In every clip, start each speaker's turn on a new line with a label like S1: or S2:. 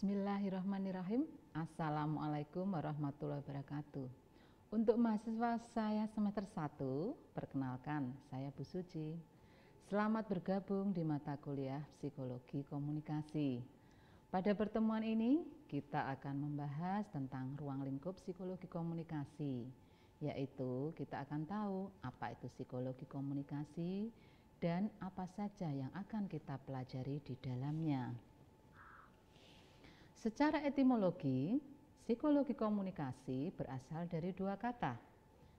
S1: Bismillahirrahmanirrahim. Assalamualaikum warahmatullahi wabarakatuh. Untuk mahasiswa saya semester 1, perkenalkan saya Bu Suci. Selamat bergabung di mata kuliah Psikologi Komunikasi. Pada pertemuan ini kita akan membahas tentang ruang lingkup psikologi komunikasi, yaitu kita akan tahu apa itu psikologi komunikasi dan apa saja yang akan kita pelajari di dalamnya. Secara etimologi, psikologi komunikasi berasal dari dua kata,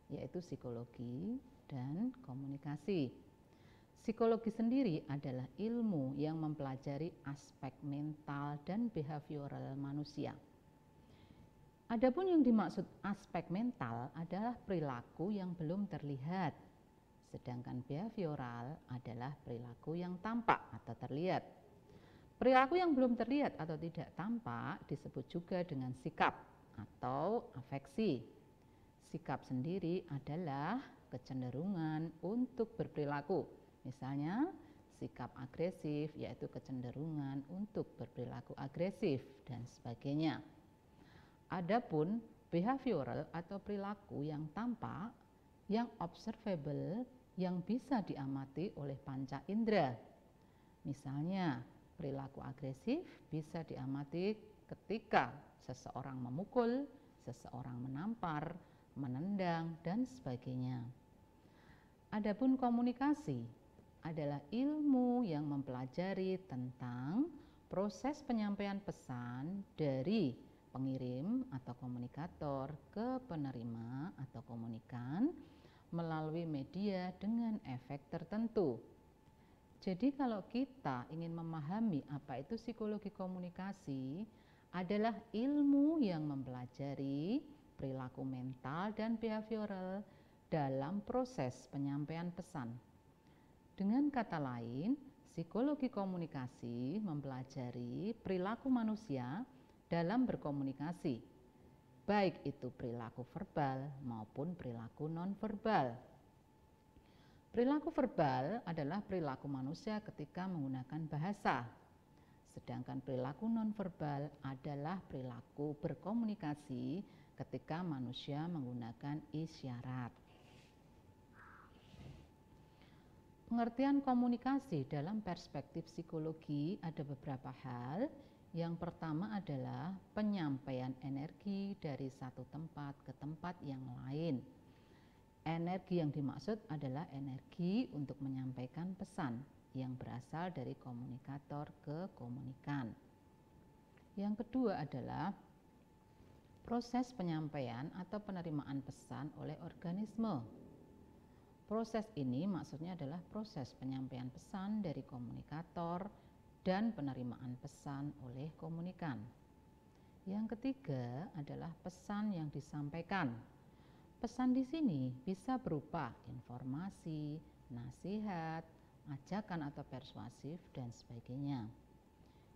S1: yaitu psikologi dan komunikasi. Psikologi sendiri adalah ilmu yang mempelajari aspek mental dan behavioral manusia. Adapun yang dimaksud aspek mental adalah perilaku yang belum terlihat, sedangkan behavioral adalah perilaku yang tampak atau terlihat. Perilaku yang belum terlihat atau tidak tampak disebut juga dengan sikap atau afeksi. Sikap sendiri adalah kecenderungan untuk berperilaku. Misalnya, sikap agresif yaitu kecenderungan untuk berperilaku agresif dan sebagainya. Adapun behavioral atau perilaku yang tampak, yang observable, yang bisa diamati oleh panca indera. Misalnya, perilaku agresif bisa diamati ketika seseorang memukul, seseorang menampar, menendang, dan sebagainya. Adapun komunikasi adalah ilmu yang mempelajari tentang proses penyampaian pesan dari pengirim atau komunikator ke penerima atau komunikan melalui media dengan efek tertentu. Jadi kalau kita ingin memahami apa itu psikologi komunikasi, adalah ilmu yang mempelajari perilaku mental dan behavioral dalam proses penyampaian pesan. Dengan kata lain, psikologi komunikasi mempelajari perilaku manusia dalam berkomunikasi, baik itu perilaku verbal maupun perilaku non-verbal. Perilaku verbal adalah perilaku manusia ketika menggunakan bahasa, sedangkan perilaku nonverbal adalah perilaku berkomunikasi ketika manusia menggunakan isyarat. Pengertian komunikasi dalam perspektif psikologi ada beberapa hal. Yang pertama adalah penyampaian energi dari satu tempat ke tempat yang lain. Energi yang dimaksud adalah energi untuk menyampaikan pesan yang berasal dari komunikator ke komunikan. Yang kedua adalah proses penyampaian atau penerimaan pesan oleh organisme. Proses ini maksudnya adalah proses penyampaian pesan dari komunikator dan penerimaan pesan oleh komunikan. Yang ketiga adalah pesan yang disampaikan. Pesan di sini bisa berupa informasi, nasihat, ajakan atau persuasif, dan sebagainya.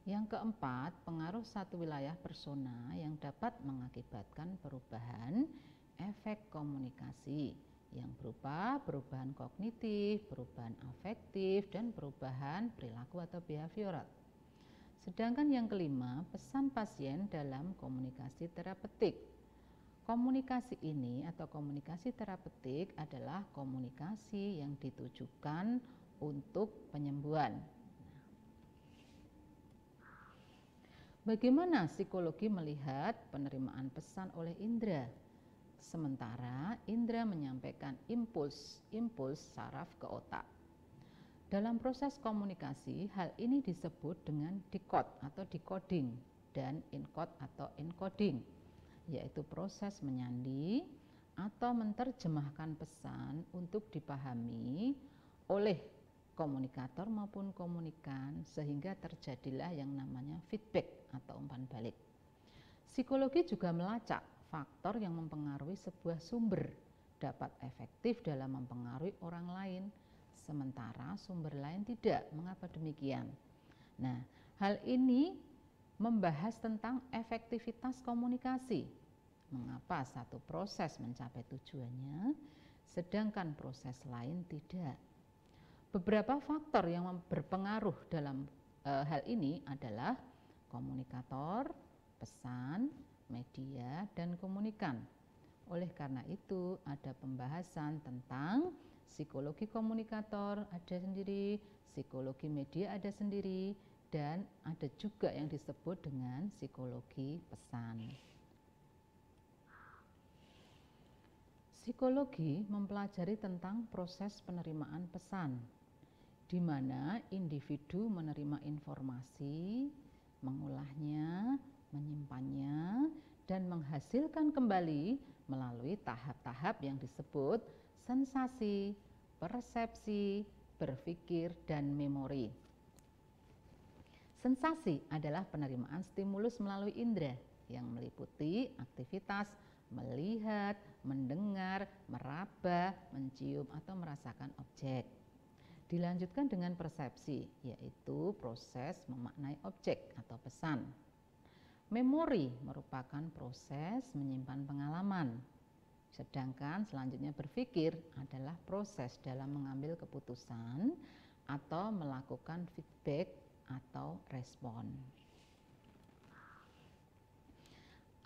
S1: Yang keempat, pengaruh satu wilayah persona yang dapat mengakibatkan perubahan efek komunikasi yang berupa perubahan kognitif, perubahan afektif, dan perubahan perilaku atau behavioral. Sedangkan yang kelima, pesan pasien dalam komunikasi terapeutik. Komunikasi ini atau komunikasi terapeutik adalah komunikasi yang ditujukan untuk penyembuhan. Bagaimana psikologi melihat penerimaan pesan oleh indera? Sementara indera menyampaikan impuls saraf ke otak. Dalam proses komunikasi, hal ini disebut dengan decode atau decoding dan encode atau encoding, yaitu proses menyandi atau menerjemahkan pesan untuk dipahami oleh komunikator maupun komunikan sehingga terjadilah yang namanya feedback atau umpan balik. Psikologi juga melacak faktor yang mempengaruhi sebuah sumber dapat efektif dalam mempengaruhi orang lain, sementara sumber lain tidak. Mengapa demikian? Nah, hal ini membahas tentang efektivitas komunikasi. Mengapa satu proses mencapai tujuannya, sedangkan proses lain tidak? Beberapa faktor yang berpengaruh dalam hal ini adalah komunikator, pesan, media, dan komunikan. Oleh karena itu, ada pembahasan tentang psikologi komunikator ada sendiri, psikologi media ada sendiri, dan ada juga yang disebut dengan psikologi pesan. Psikologi mempelajari tentang proses penerimaan pesan, di mana individu menerima informasi, mengolahnya, menyimpannya, dan menghasilkan kembali melalui tahap-tahap yang disebut sensasi, persepsi, berpikir, dan memori. Sensasi adalah penerimaan stimulus melalui indera yang meliputi aktivitas melihat, mendengar, meraba, mencium, atau merasakan objek. Dilanjutkan dengan persepsi, yaitu proses memaknai objek atau pesan. Memori merupakan proses menyimpan pengalaman. Sedangkan selanjutnya berpikir adalah proses dalam mengambil keputusan atau melakukan feedback atau respon.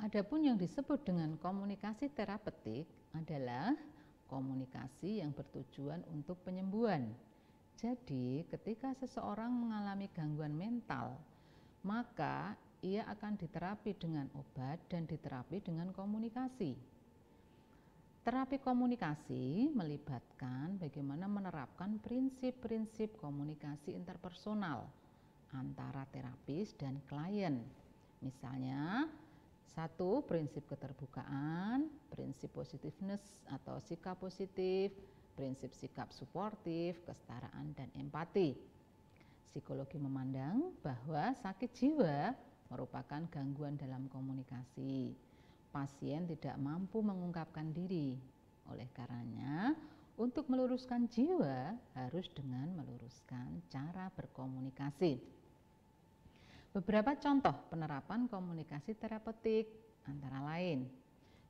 S1: Adapun yang disebut dengan komunikasi terapeutik adalah komunikasi yang bertujuan untuk penyembuhan. Jadi, ketika seseorang mengalami gangguan mental, maka ia akan diterapi dengan obat dan diterapi dengan komunikasi. Terapi komunikasi melibatkan bagaimana menerapkan prinsip-prinsip komunikasi interpersonal antara terapis dan klien. Misalnya, 1. Prinsip keterbukaan, prinsip positiveness atau sikap positif, prinsip sikap suportif, kesetaraan, dan empati. Psikologi memandang bahwa sakit jiwa merupakan gangguan dalam komunikasi. Pasien tidak mampu mengungkapkan diri. Oleh karenanya, untuk meluruskan jiwa harus dengan meluruskan cara berkomunikasi. Beberapa contoh penerapan komunikasi terapeutik antara lain,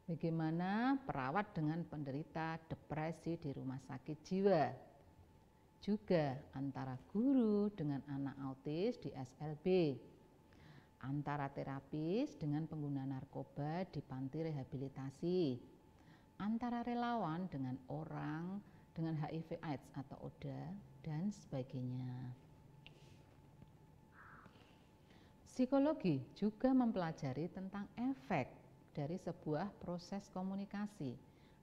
S1: bagaimana perawat dengan penderita depresi di rumah sakit jiwa, juga antara guru dengan anak autis di SLB, antara terapis dengan pengguna narkoba di panti rehabilitasi, antara relawan dengan orang dengan HIV/AIDS atau ODA, dan sebagainya. Psikologi juga mempelajari tentang efek dari sebuah proses komunikasi.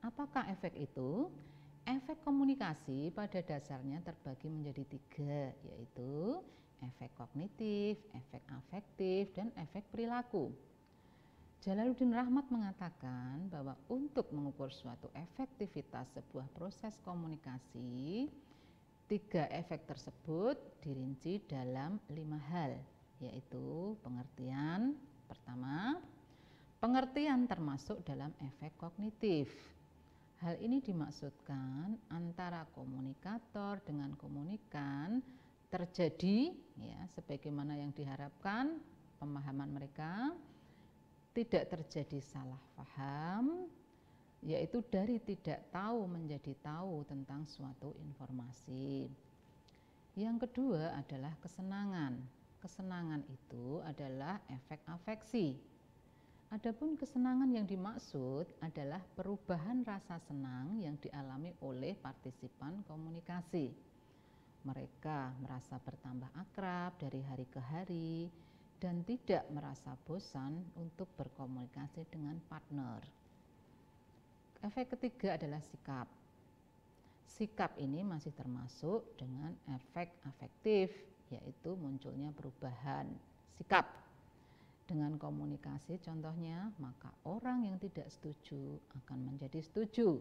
S1: Apakah efek itu? Efek komunikasi pada dasarnya terbagi menjadi 3, yaitu efek kognitif, efek afektif, dan efek perilaku. Jalaluddin Rahmat mengatakan bahwa untuk mengukur suatu efektivitas sebuah proses komunikasi, 3 efek tersebut dirinci dalam 5 hal, yaitu pengertian. Pertama, pengertian termasuk dalam efek kognitif. Hal ini dimaksudkan antara komunikator dengan komunikan terjadi sebagaimana yang diharapkan pemahaman mereka, tidak terjadi salah paham, yaitu dari tidak tahu menjadi tahu tentang suatu informasi. Yang kedua adalah kesenangan. Kesenangan itu adalah efek afeksi. Adapun kesenangan yang dimaksud adalah perubahan rasa senang yang dialami oleh partisipan komunikasi. Mereka merasa bertambah akrab dari hari ke hari dan tidak merasa bosan untuk berkomunikasi dengan partner. Efek ketiga adalah sikap. Sikap ini masih termasuk dengan efek afektif, yaitu munculnya perubahan sikap. Dengan komunikasi contohnya, maka orang yang tidak setuju akan menjadi setuju,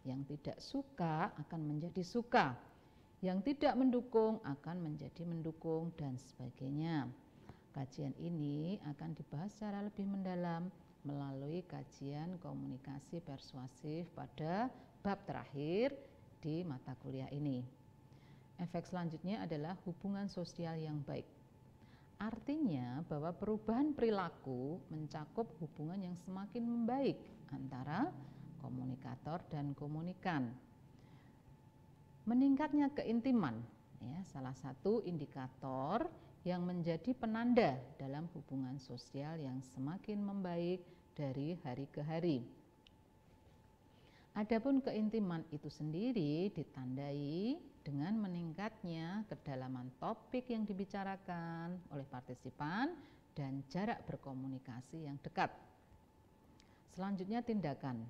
S1: yang tidak suka akan menjadi suka, yang tidak mendukung akan menjadi mendukung, dan sebagainya. Kajian ini akan dibahas secara lebih mendalam melalui kajian komunikasi persuasif pada bab terakhir di mata kuliah ini. Efek selanjutnya adalah hubungan sosial yang baik. Artinya bahwa perubahan perilaku mencakup hubungan yang semakin membaik antara komunikator dan komunikan. Meningkatnya keintiman, salah satu indikator yang menjadi penanda dalam hubungan sosial yang semakin membaik dari hari ke hari. Adapun keintiman itu sendiri ditandai dengan meningkatnya kedalaman topik yang dibicarakan oleh partisipan dan jarak berkomunikasi yang dekat. Selanjutnya tindakan.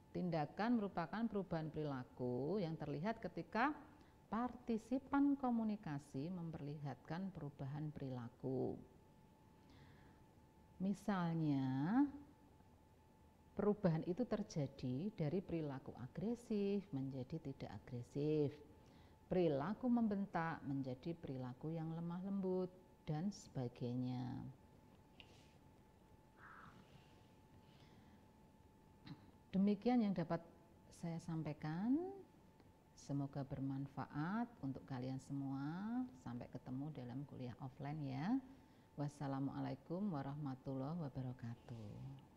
S1: Tindakan merupakan perubahan perilaku yang terlihat ketika partisipan komunikasi memperlihatkan perubahan perilaku. Misalnya, perubahan itu terjadi dari perilaku agresif menjadi tidak agresif, perilaku membentak menjadi perilaku yang lemah lembut, dan sebagainya. Demikian yang dapat saya sampaikan. Semoga bermanfaat untuk kalian semua. Sampai ketemu dalam kuliah offline ya. Wassalamualaikum warahmatullahi wabarakatuh.